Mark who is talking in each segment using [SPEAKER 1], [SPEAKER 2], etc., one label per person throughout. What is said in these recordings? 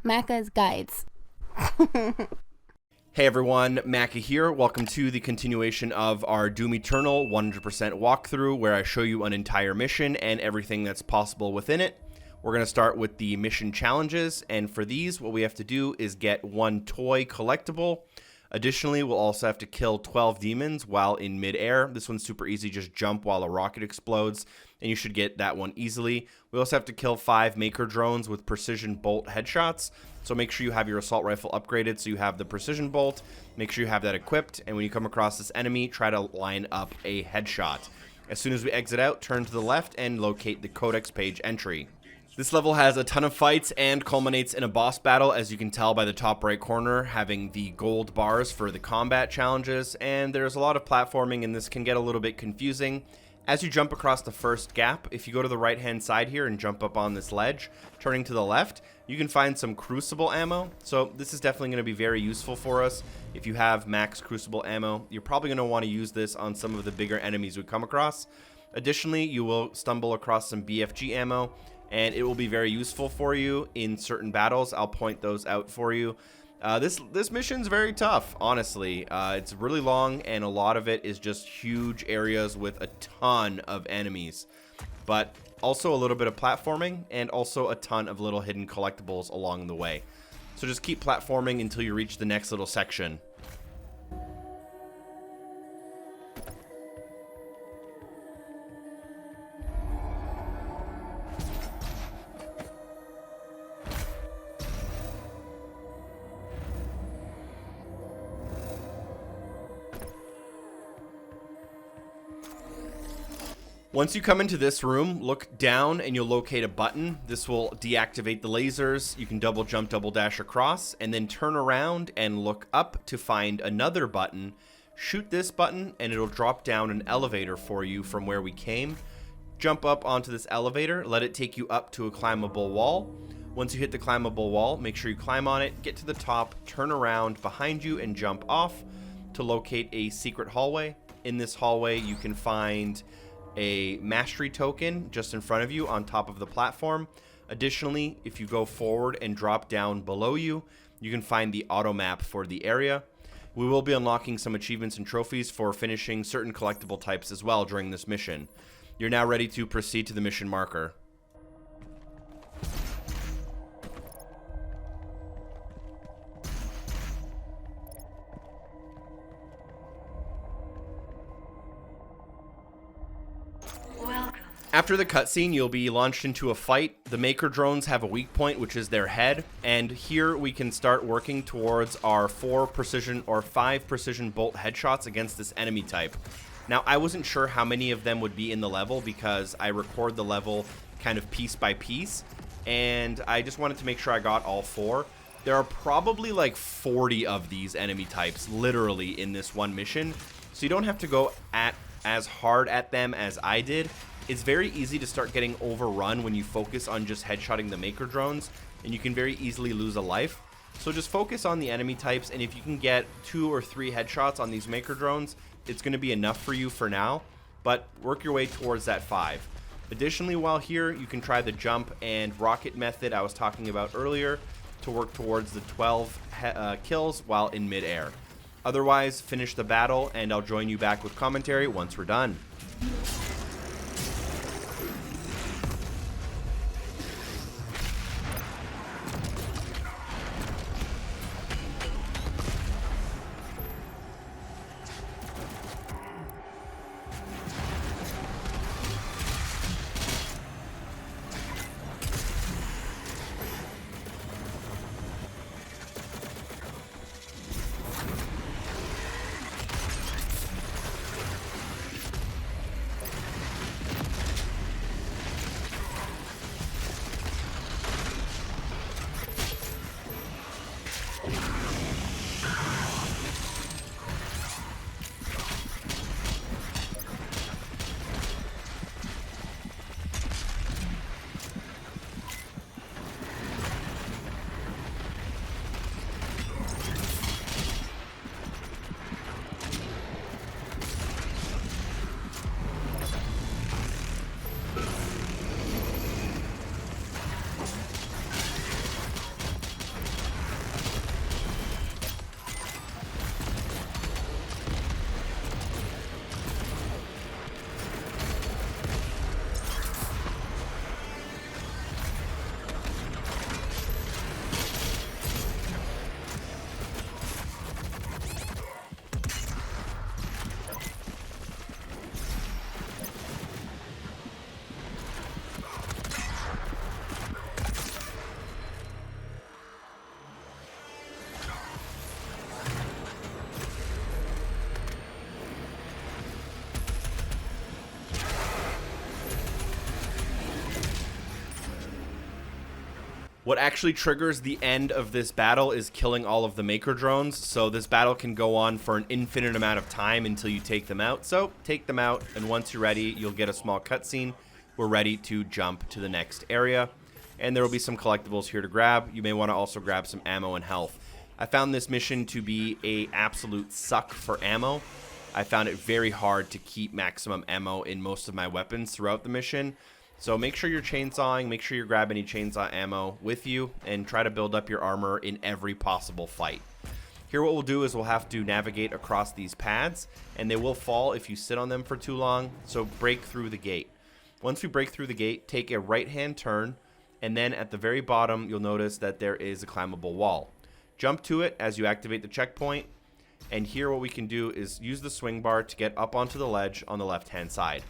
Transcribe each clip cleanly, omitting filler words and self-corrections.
[SPEAKER 1] Macca's Guides.
[SPEAKER 2] Hey everyone, Macca here. Welcome to the continuation of our Doom Eternal 100% walkthrough, where I show you an entire mission and everything that's possible within it. We're going to start with the mission challenges, and for these, what we have to do is get one toy collectible. Additionally, we'll also have to kill 12 demons while in midair. This one's super easy, just jump while a rocket explodes, and you should get that one easily. We also have to kill 5 maker drones with precision bolt headshots. So make sure you have your assault rifle upgraded so you have the precision bolt. Make sure you have that equipped, and when you come across this enemy, try to line up a headshot. As soon as we exit out, turn to the left and locate the Codex page entry. This level has a ton of fights and culminates in a boss battle, as you can tell by the top right corner having the gold bars for the combat challenges, and there's a lot of platforming and this can get a little bit confusing. As you jump across the first gap, if you go to the right hand side here and jump up on this ledge, turning to the left, you can find some crucible ammo. So this is definitely going to be very useful for us. If you have max crucible ammo, you're probably going to want to use this on some of the bigger enemies we come across. Additionally, you will stumble across some BFG ammo, and it will be very useful for you in certain battles. I'll point those out for you. This mission's very tough, honestly. It's really long, and a lot of it is just huge areas with a ton of enemies. But also a little bit of platforming, and also a ton of little hidden collectibles along the way. So just keep platforming until you reach the next little section. Once you come into this room, look down and you'll locate a button. This will deactivate the lasers. You can double jump, double dash across, and then turn around and look up to find another button. Shoot this button and it'll drop down an elevator for you from where we came. Jump up onto this elevator, let it take you up to a climbable wall. Once you hit the climbable wall, make sure you climb on it, get to the top, turn around behind you and jump off to locate a secret hallway. In this hallway, you can find a mastery token just in front of you on top of the platform. Additionally, if you go forward and drop down below you, you can find the auto map for the area. We will be unlocking some achievements and trophies for finishing certain collectible types as well during this mission. You're now ready to proceed to the mission marker. After the cutscene, you'll be launched into a fight. The maker drones have a weak point, which is their head, and here we can start working towards our 4 precision or 5 precision bolt headshots against this enemy type. Now, I wasn't sure how many of them would be in the level because I record the level kind of piece by piece, and I just wanted to make sure I got all 4. There are probably like 40 of these enemy types literally in this one mission, so you don't have to go as hard at them as I did. It's very easy to start getting overrun when you focus on just headshotting the maker drones, and you can very easily lose a life. So just focus on the enemy types, and if you can get 2 or 3 headshots on these maker drones, it's going to be enough for you for now, but work your way towards that 5. Additionally, while here, you can try the jump and rocket method I was talking about earlier to work towards the 12 kills while in midair. Otherwise, finish the battle, and I'll join you back with commentary once we're done. What actually triggers the end of this battle is killing all of the Maker drones, so this battle can go on for an infinite amount of time until you take them out. So take them out, and once you're ready, you'll get a small cutscene. We're ready to jump to the next area, and there will be some collectibles here to grab. You may want to also grab some ammo and health. I found this mission to be an absolute suck for ammo. I found it very hard to keep maximum ammo in most of my weapons throughout the mission. So make sure you're chainsawing, make sure you grab any chainsaw ammo with you, and try to build up your armor in every possible fight. Here what we'll do is we'll have to navigate across these pads, and they will fall if you sit on them for too long, so break through the gate. Once we break through the gate, take a right-hand turn, and then at the very bottom you'll notice that there is a climbable wall. Jump to it as you activate the checkpoint, and here what we can do is use the swing bar to get up onto the ledge on the left-hand side.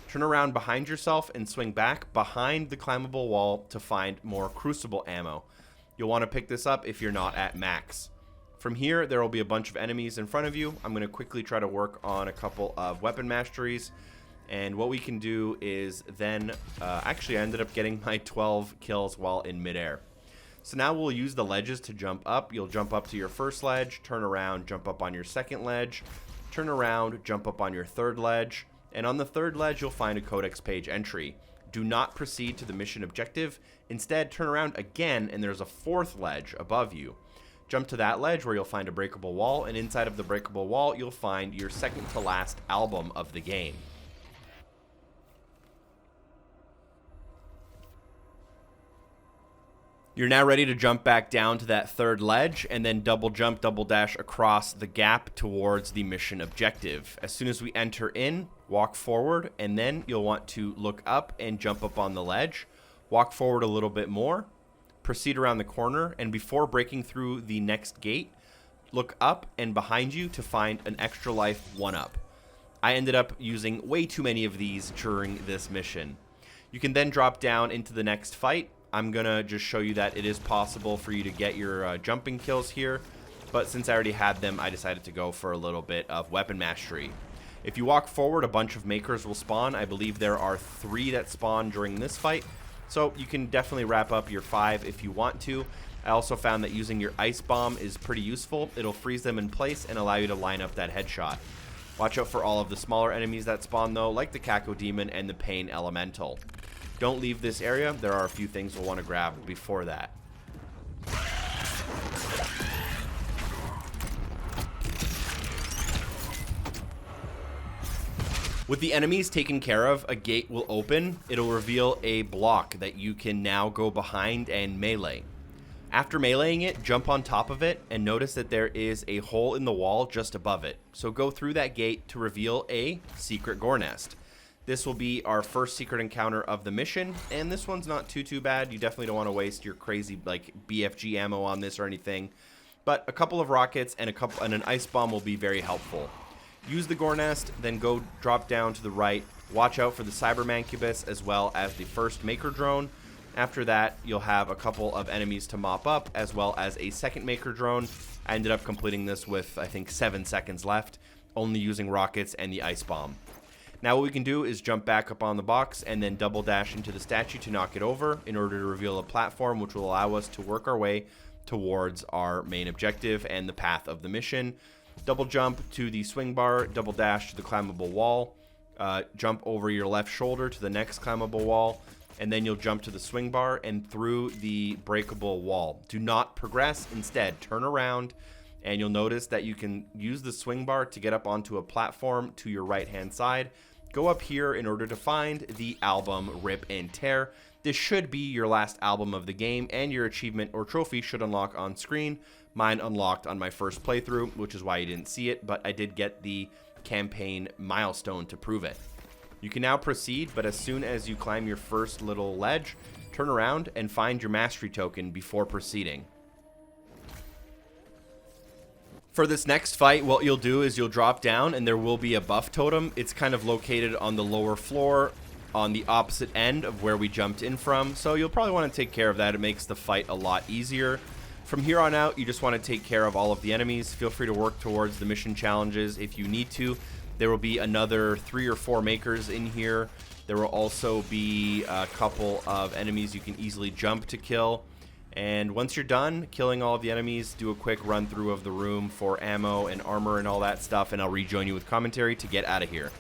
[SPEAKER 2] Turn around behind yourself and swing back behind the climbable wall to find more crucible ammo. You'll want to pick this up if you're not at max. From here, there will be a bunch of enemies in front of you. I'm going to quickly try to work on a couple of weapon masteries. And what we can do is then, actually I ended up getting my 12 kills while in midair. So now we'll use the ledges to jump up. You'll jump up to your first ledge, turn around, jump up on your second ledge, turn around, jump up on your third ledge. And on the third ledge, you'll find a Codex page entry. Do not proceed to the mission objective. Instead, turn around again, and there's a fourth ledge above you. Jump to that ledge where you'll find a breakable wall, and inside of the breakable wall, you'll find your second to last album of the game. You're now ready to jump back down to that third ledge and then double jump, double dash across the gap towards the mission objective. As soon as we enter in, walk forward, and then you'll want to look up and jump up on the ledge. Walk forward a little bit more, proceed around the corner, and before breaking through the next gate, look up and behind you to find an extra life 1-up. I ended up using way too many of these during this mission. You can then drop down into the next fight. I'm going to just show you that it is possible for you to get your jumping kills here, but since I already had them, I decided to go for a little bit of weapon mastery. If you walk forward, a bunch of makers will spawn. I believe there are 3 that spawn during this fight, so you can definitely wrap up your 5 if you want to. I also found that using your ice bomb is pretty useful. It'll freeze them in place and allow you to line up that headshot. Watch out for all of the smaller enemies that spawn though, like the Caco Demon and the Pain Elemental. Don't leave this area. There are a few things we'll want to grab before that. With the enemies taken care of, a gate will open. It'll reveal a block that you can now go behind and melee. After meleeing it, jump on top of it and notice that there is a hole in the wall just above it. So go through that gate to reveal a secret gore nest. This will be our first secret encounter of the mission, and this one's not too bad. You definitely don't want to waste your crazy like BFG ammo on this or anything, but a couple of rockets and an ice bomb will be very helpful. Use the gore nest, then go drop down to the right. Watch out for the Cyber Mancubus as well as the first Maker drone. After that, you'll have a couple of enemies to mop up as well as a second Maker drone. I ended up completing this with I think 7 seconds left, only using rockets and the ice bomb. Now what we can do is jump back up on the box and then double dash into the statue to knock it over in order to reveal a platform which will allow us to work our way towards our main objective and the path of the mission. Double jump to the swing bar, double dash to the climbable wall, jump over your left shoulder to the next climbable wall, and then you'll jump to the swing bar and through the breakable wall. Do not progress, instead turn around, and you'll notice that you can use the swing bar to get up onto a platform to your right hand side. Go up here in order to find the album Rip and Tear. This should be your last album of the game, and your achievement or trophy should unlock on screen. Mine unlocked on my first playthrough, which is why you didn't see it, but I did get the campaign milestone to prove it. You can now proceed, but as soon as you climb your first little ledge, turn around and find your mastery token before proceeding. For this next fight, what you'll do is you'll drop down and there will be a buff totem. It's kind of located on the lower floor on the opposite end of where we jumped in from, so you'll probably want to take care of that. It makes the fight a lot easier. From here on out, you just want to take care of all of the enemies. Feel free to work towards the mission challenges if you need to. There will be another 3 or 4 makers in here. There will also be a couple of enemies you can easily jump to kill. And once you're done killing all of the enemies, do a quick run through of the room for ammo and armor and all that stuff, and I'll rejoin you with commentary to get out of here.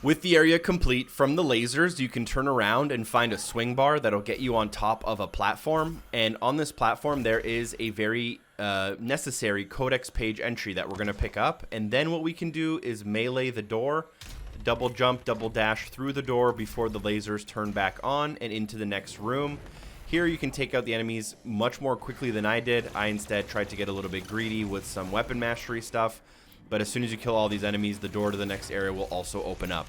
[SPEAKER 2] With the area complete from the lasers, you can turn around and find a swing bar that'll get you on top of a platform. And on this platform, there is a very necessary Codex page entry that we're going to pick up. And then what we can do is melee the door, double jump, double dash through the door before the lasers turn back on and into the next room. Here you can take out the enemies much more quickly than I did. I instead tried to get a little bit greedy with some weapon mastery stuff. But as soon as you kill all these enemies, the door to the next area will also open up.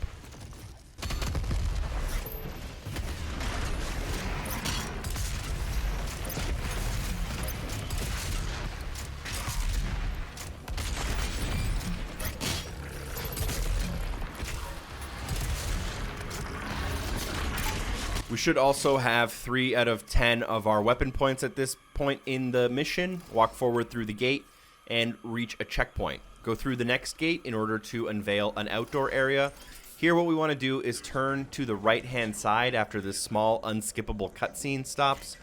[SPEAKER 2] We should also have 3 out of 10 of our weapon points at this point in the mission. Walk forward through the gate and reach a checkpoint. Go through the next gate in order to unveil an outdoor area. Here what we want to do is turn to the right hand side after this small unskippable cutscene stops.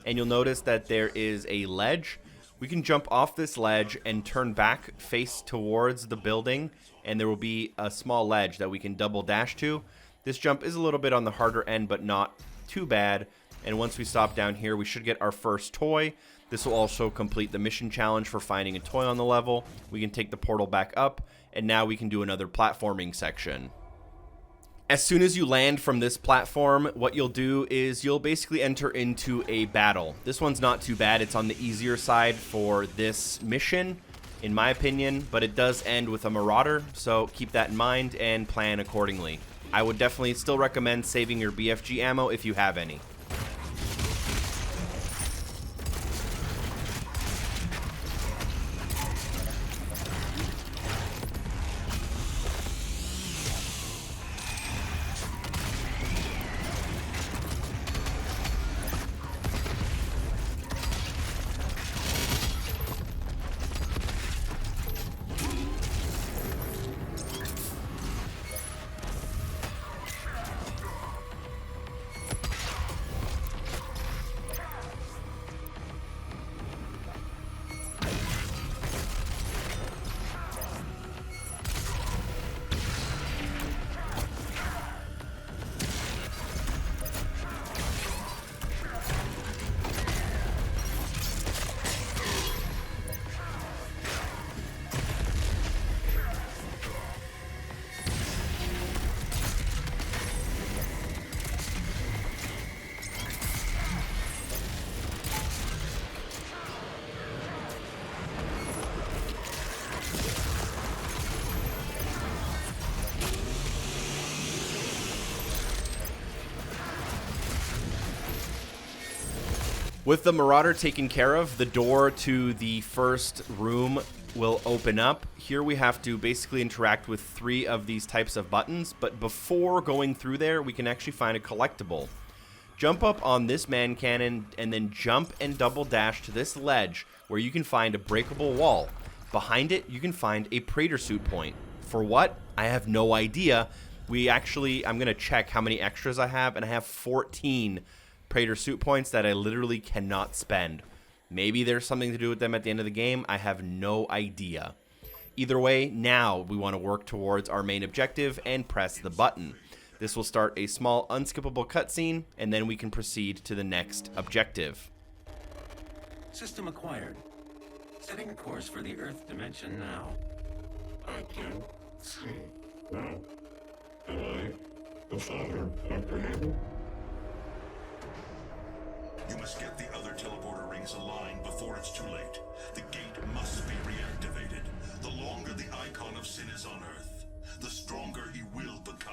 [SPEAKER 2] And you'll notice that there is a ledge. We can jump off this ledge and turn back face towards the building, and there will be a small ledge that we can double dash to. This jump is a little bit on the harder end, but not too bad. And once we stop down here, we should get our first toy. This will also complete the mission challenge for finding a toy on the level. We can take the portal back up, and now we can do another platforming section. As soon as you land from this platform, what you'll do is you'll basically enter into a battle. This one's not too bad. It's on the easier side for this mission, in my opinion, but it does end with a Marauder, so keep that in mind and plan accordingly. I would definitely still recommend saving your BFG ammo if you have any. With the Marauder taken care of, the door to the first room will open up. Here we have to basically interact with 3 of these types of buttons, but before going through there, we can actually find a collectible. Jump up on this man cannon and then jump and double dash to this ledge where you can find a breakable wall. Behind it, you can find a Praetor Suit point. For what? I have no idea. I'm going to check how many extras I have, and I have 14 Praetor Suit points that I literally cannot spend. Maybe there's something to do with them at the end of the game. I have no idea. Either way, now we want to work towards our main objective and press the button. This will start a small unskippable cutscene, and then we can proceed to the next objective.
[SPEAKER 1] System acquired. Setting a course for the Earth dimension now.
[SPEAKER 3] I can see now. Am I the father of Abraham?
[SPEAKER 4] You must get the other teleporter rings aligned before it's too late. The gate must be reactivated. The longer the icon of sin is on Earth, the stronger he will become.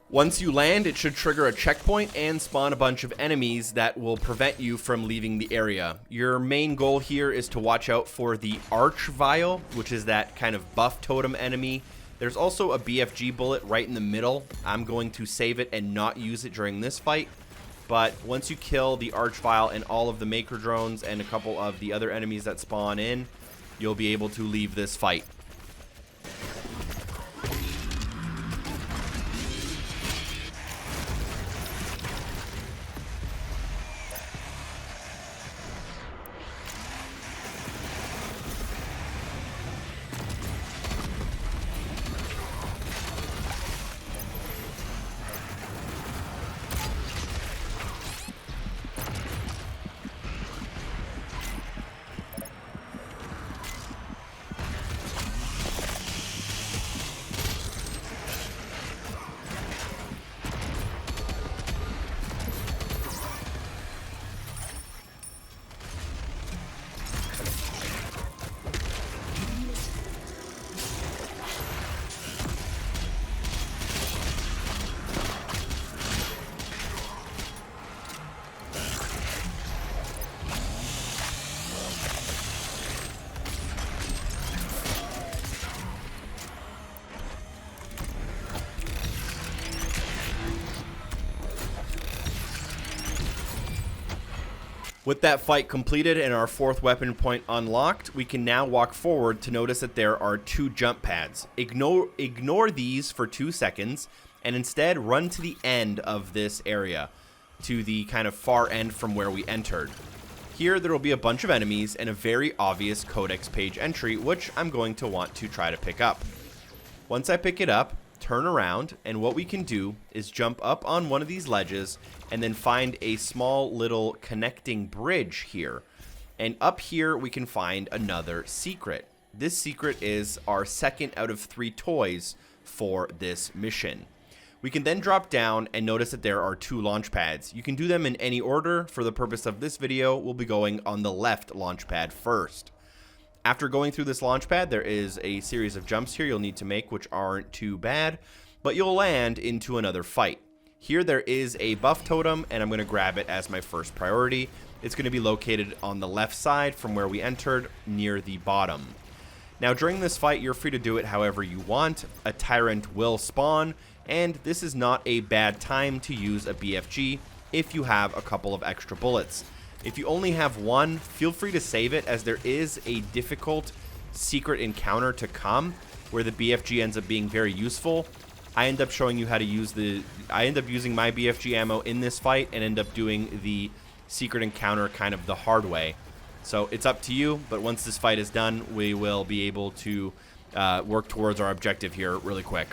[SPEAKER 2] Once you land, it should trigger a checkpoint and spawn a bunch of enemies that will prevent you from leaving the area. Your main goal here is to watch out for the Arch Vial, which is that kind of buff totem enemy. There's also a BFG bullet right in the middle. I'm going to save it and not use it during this fight. But once you kill the Arch Vial and all of the Maker Drones and a couple of the other enemies that spawn in, you'll be able to leave this fight. With that fight completed and our fourth weapon point unlocked, we can now walk forward to notice that there are 2 jump pads. Ignore these for 2 seconds and instead run to the end of this area, to the kind of far end from where we entered. Here there will be a bunch of enemies and a very obvious Codex page entry, which I'm going to want to try to pick up. Once I pick it up, turn around, and what we can do is jump up on one of these ledges and then find a small little connecting bridge here. And up here we can find another secret. This secret is our second out of 3 toys for this mission. We can then drop down and notice that there are 2 launch pads. You can do them in any order. For the purpose of this video, we'll be going on the left launch pad first. After going through this launch pad, there is a series of jumps here you'll need to make, which aren't too bad, but you'll land into another fight. Here there is a buff totem, and I'm going to grab it as my first priority. It's going to be located on the left side from where we entered, near the bottom. Now during this fight, you're free to do it however you want. A tyrant will spawn, and this is not a bad time to use a BFG if you have a couple of extra bullets. If you only have one, feel free to save it, as there is a difficult secret encounter to come where the BFG ends up being very useful. I end up showing you how to use I end up using my BFG ammo in this fight and end up doing the secret encounter kind of the hard way. So it's up to you, but once this fight is done, we will be able to work towards our objective here really quick.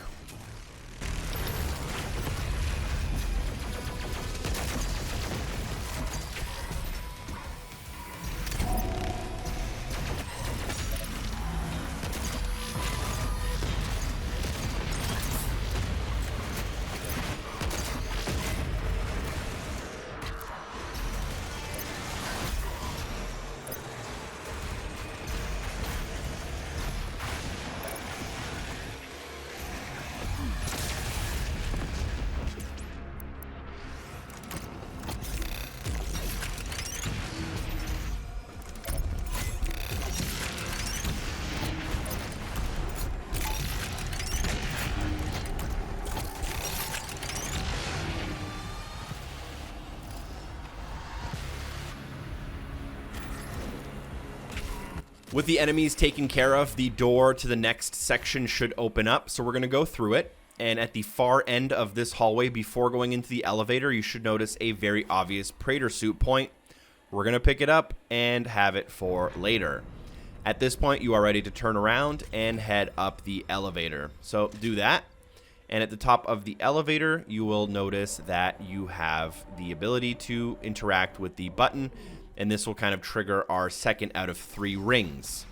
[SPEAKER 2] With the enemies taken care of, the door to the next section should open up. So we're going to go through it. And at the far end of this hallway, before going into the elevator, you should notice a very obvious Praetor Suit point. We're going to pick it up and have it for later. At this point, you are ready to turn around and head up the elevator. So do that. And at the top of the elevator, you will notice that you have the ability to interact with the button. And this will kind of trigger our second out of 3 rings.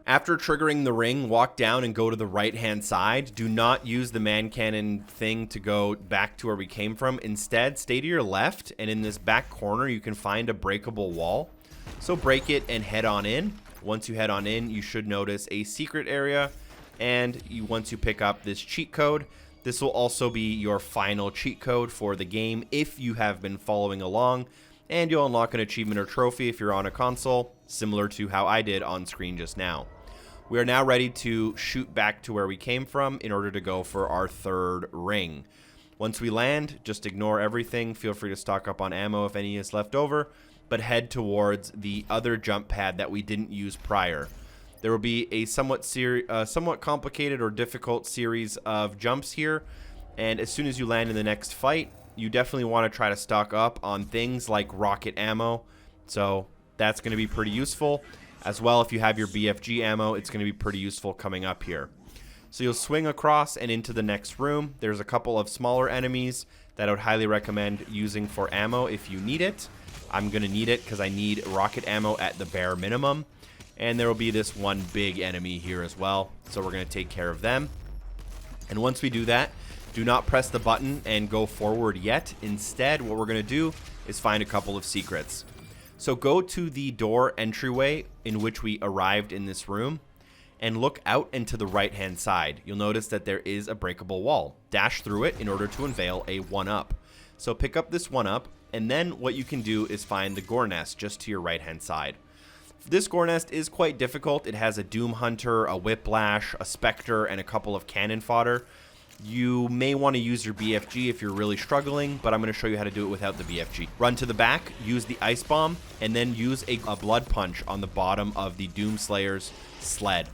[SPEAKER 2] After triggering the ring, walk down and go to the right-hand side. Do not use the man cannon thing to go back to where we came from. Instead, stay to your left, and in this back corner, you can find a breakable wall. So break it and head on in. Once you head on in, you should notice a secret area, and once you pick up this cheat code, this will also be your final cheat code for the game if you have been following along, and you'll unlock an achievement or trophy if you're on a console, similar to how I did on screen just now. We are now ready to shoot back to where we came from in order to go for our 3rd ring. Once we land, just ignore everything. Feel free to stock up on ammo if any is left over, but head towards the other jump pad that we didn't use prior. There will be a somewhat complicated or difficult series of jumps here, and as soon as you land in the next fight, you definitely want to try to stock up on things like rocket ammo, so that's going to be pretty useful. As well, if you have your BFG ammo, it's going to be pretty useful coming up here. So you'll swing across and into the next room. There's a couple of smaller enemies that I would highly recommend using for ammo if you need it. I'm going to need it because I need rocket ammo at the bare minimum. And there will be this one big enemy here as well. So we're going to take care of them. And once we do that, do not press the button and go forward yet. Instead, what we're going to do is find a couple of secrets. So go to the door entryway in which we arrived in this room and look out and to the right-hand side. You'll notice that there is a breakable wall. Dash through it in order to unveil a 1-up. So pick up this 1-up, and then what you can do is find the gore nest just to your right-hand side. This gore nest is quite difficult. It has a Doom Hunter, a Whiplash, a Spectre, and a couple of cannon fodder. You may want to use your BFG if you're really struggling, but I'm going to show you how to do it without the BFG. Run to the back, use the Ice Bomb, and then use a Blood Punch on the bottom of the Doomslayer's sled.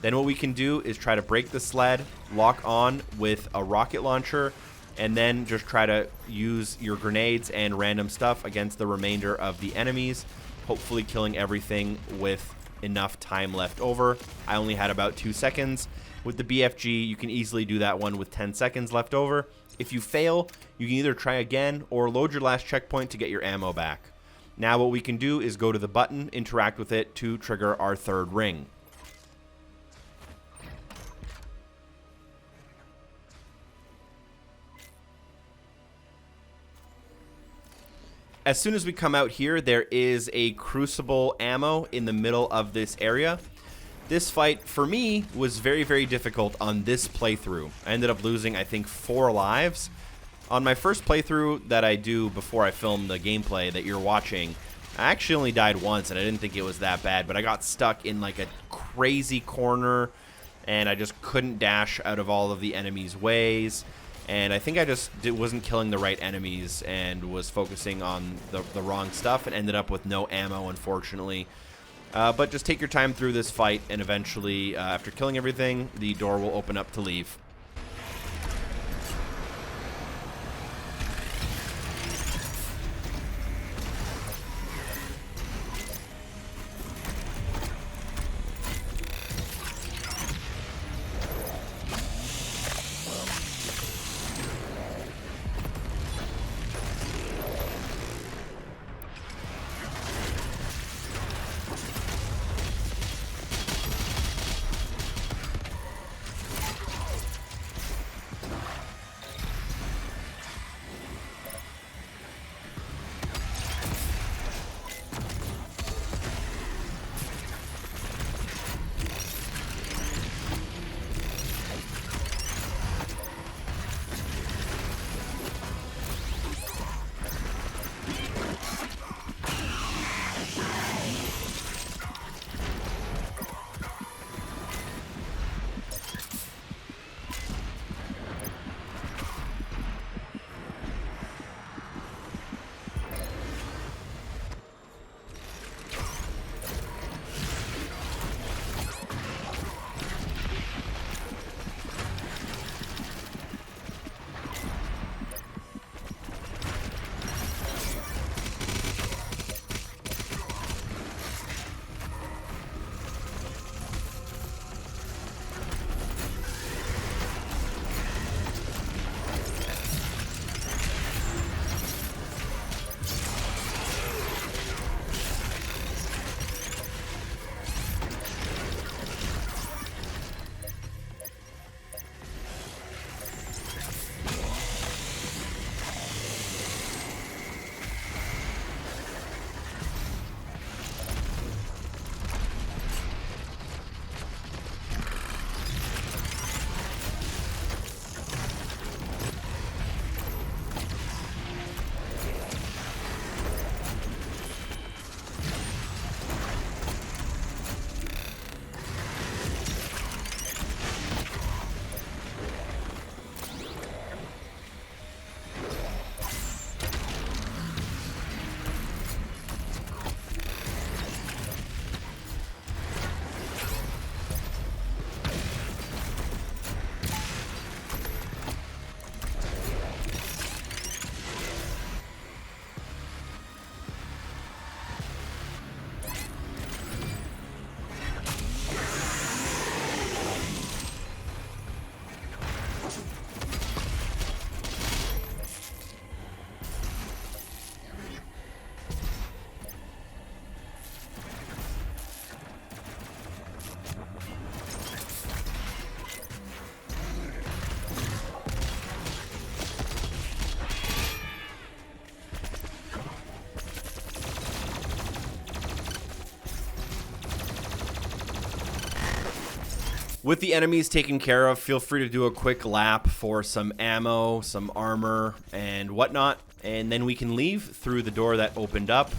[SPEAKER 2] Then what we can do is try to break the sled, lock on with a rocket launcher, and then just try to use your grenades and random stuff against the remainder of the enemies, hopefully killing everything with enough time left over. I only had about 2 seconds. With the BFG, you can easily do that one with 10 seconds left over. If you fail, you can either try again or load your last checkpoint to get your ammo back. Now what we can do is go to the button, interact with it to trigger our 3rd ring. As soon as we come out here, there is a Crucible ammo in the middle of this area. This fight, for me, was very, very difficult on this playthrough. I ended up losing, I think, 4 lives. On my first playthrough that I do before I film the gameplay that you're watching, I actually only died once, and I didn't think it was that bad, but I got stuck in, like, a crazy corner, and I just couldn't dash out of all of the enemies' ways. And I think I just wasn't killing the right enemies and was focusing on the wrong stuff and ended up with no ammo, unfortunately. But just take your time through this fight, and eventually, after killing everything, the door will open up to leave. With the enemies taken care of, feel free to do a quick lap for some ammo, some armor, and whatnot, and then we can leave through the door that opened up.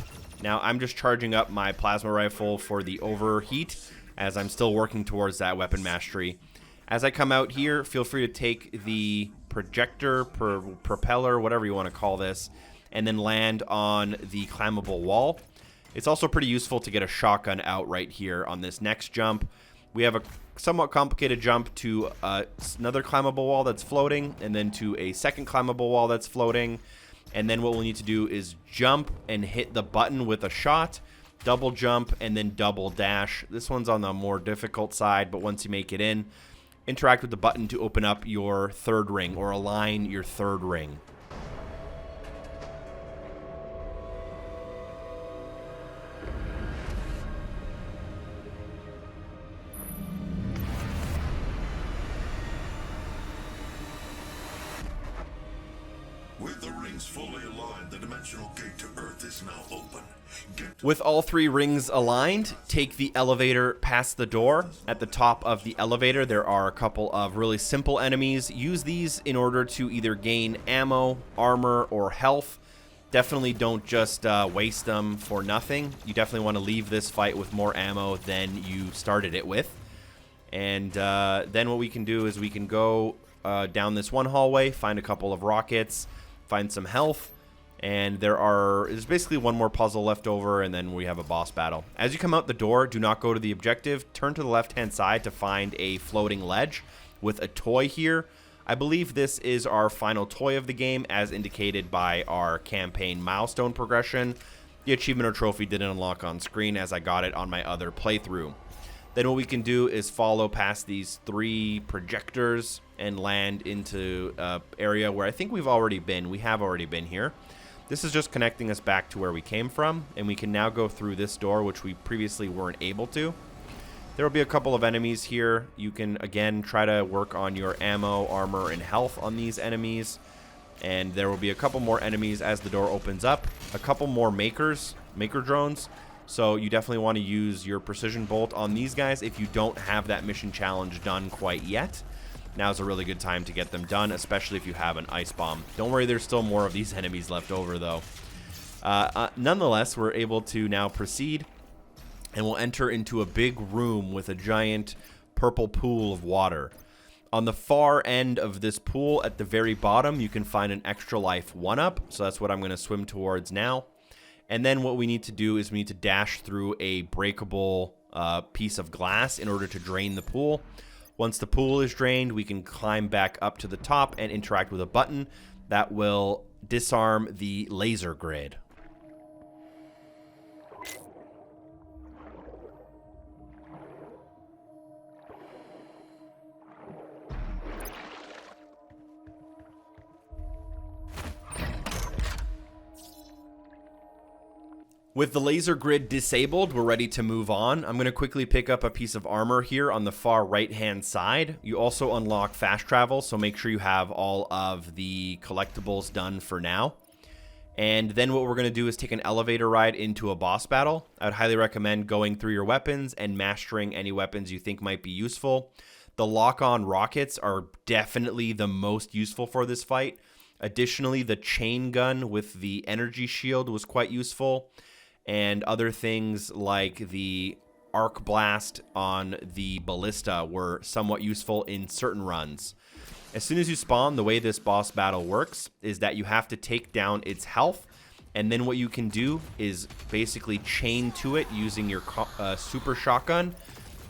[SPEAKER 2] Now, I'm just charging up my plasma rifle for the overheat, as I'm still working towards that weapon mastery. As I come out here, feel free to take the projector, propeller, whatever you want to call this, and then land on the climbable wall. It's also pretty useful to get a shotgun out right here on this next jump. We have a somewhat complicated jump to another climbable wall that's floating, and then to a second climbable wall that's floating. And then what we'll need to do is jump and hit the button with a shot, double jump, and then double dash. This one's on the more difficult side, but once you make it in, interact with the button to open up your third ring, or align your third ring.
[SPEAKER 4] With the rings fully aligned, the dimensional gate to Earth is now open.
[SPEAKER 2] With all 3 rings aligned, take the elevator past the door. At the top of the elevator, there are a couple of really simple enemies. Use these in order to either gain ammo, armor, or health. Definitely don't just waste them for nothing. You definitely want to leave this fight with more ammo than you started it with. And then what we can do is we can go down this one hallway, find a couple of rockets, find some health, and there's basically one more puzzle left over, and then we have a boss battle. As you come out the door, do not go to the objective. Turn to the left-hand side to find a floating ledge with a toy here. I believe this is our final toy of the game, as indicated by our campaign milestone progression. The achievement or trophy didn't unlock on screen, as I got it on my other playthrough. Then what we can do is follow past these 3 projectors and land into an area where I think we've already been. We have already been here. This is just connecting us back to where we came from, and we can now go through this door, which we previously weren't able to. There will be a couple of enemies here. You can, again, try to work on your ammo, armor, and health on these enemies. And there will be a couple more enemies as the door opens up. A couple more maker drones. So you definitely want to use your precision bolt on these guys if you don't have that mission challenge done quite yet. Now's a really good time to get them done, especially if you have an ice bomb. Don't worry, there's still more of these enemies left over, though. Nonetheless, we're able to now proceed, and we'll enter into a big room with a giant purple pool of water. On the far end of this pool, at the very bottom, you can find an extra life 1-up, so that's what I'm going to swim towards now. And then what we need to do is we need to dash through a breakable piece of glass in order to drain the pool. Once the pool is drained, we can climb back up to the top and interact with a button that will disarm the laser grid. With the laser grid disabled, we're ready to move on. I'm going to quickly pick up a piece of armor here on the far right-hand side. You also unlock fast travel, so make sure you have all of the collectibles done for now. And then what we're going to do is take an elevator ride into a boss battle. I would highly recommend going through your weapons and mastering any weapons you think might be useful. The lock-on rockets are definitely the most useful for this fight. Additionally, the chain gun with the energy shield was quite useful. And other things like the arc blast on the ballista were somewhat useful in certain runs. As soon as you spawn, the way this boss battle works is that you have to take down its health, and then what you can do is basically chain to it using your super shotgun,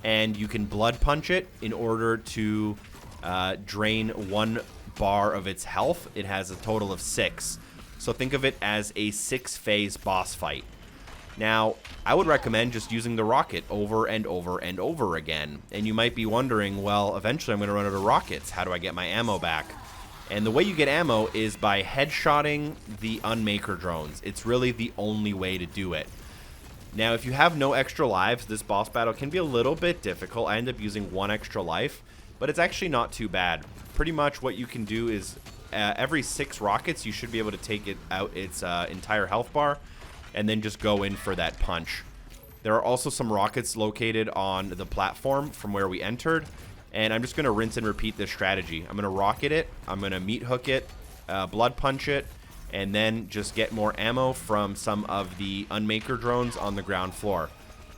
[SPEAKER 2] and you can blood punch it in order to drain 1 bar of its health. It has a total of 6. So think of it as a 6-phase boss fight. Now, I would recommend just using the rocket over and over and over again. And you might be wondering, well, eventually I'm going to run out of rockets. How do I get my ammo back? And the way you get ammo is by headshotting the unmaker drones. It's really the only way to do it. Now, if you have no extra lives, this boss battle can be a little bit difficult. I end up using 1 extra life, but it's actually not too bad. Pretty much what you can do is every 6 rockets, you should be able to take it out its entire health bar, and then just go in for that punch. There are also some rockets located on the platform from where we entered, And I'm just going to rinse and repeat this strategy. I'm going to rocket it, I'm going to meat hook it, blood punch it, and then just get more ammo from some of the Unmaker drones on the ground floor.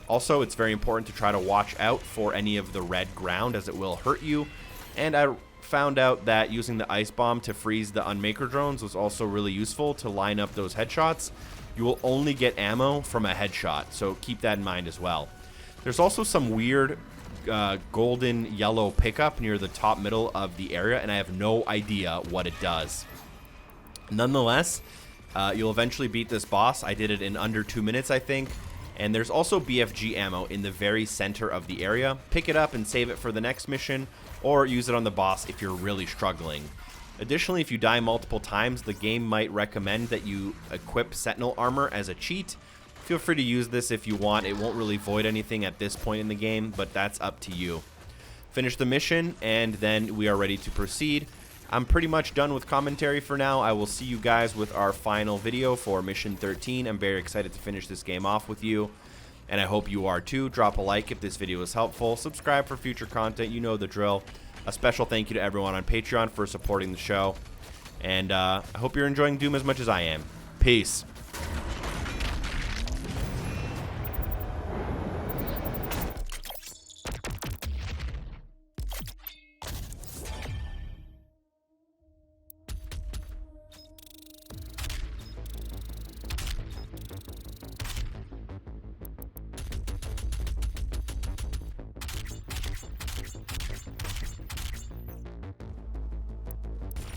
[SPEAKER 2] Also, it's very important to try to watch out for any of the red ground, as it will hurt you. And I found out that using the ice bomb to freeze the Unmaker drones was also really useful to line up those headshots. You will only get ammo from a headshot, so keep that in mind as well. There's also some weird golden yellow pickup near the top middle of the area, and I have no idea what it does. Nonetheless, you'll eventually beat this boss. I did it in under 2 minutes, I think. And there's also BFG ammo in the very center of the area. Pick it up and save it for the next mission, or use it on the boss if you're really struggling. Additionally, if you die multiple times, the game might recommend that you equip Sentinel armor as a cheat. Feel free to use this if you want. It won't really void anything at this point in the game, but that's up to you. Finish the mission, and then we are ready to proceed. I'm pretty much done with commentary for now. I will see you guys with our final video for Mission 13. I'm very excited to finish this game off with you, and I hope you are too. Drop a like if this video was helpful. Subscribe for future content. You know the drill. A special thank you to everyone on Patreon for supporting the show. And I hope you're enjoying Doom as much as I am. Peace.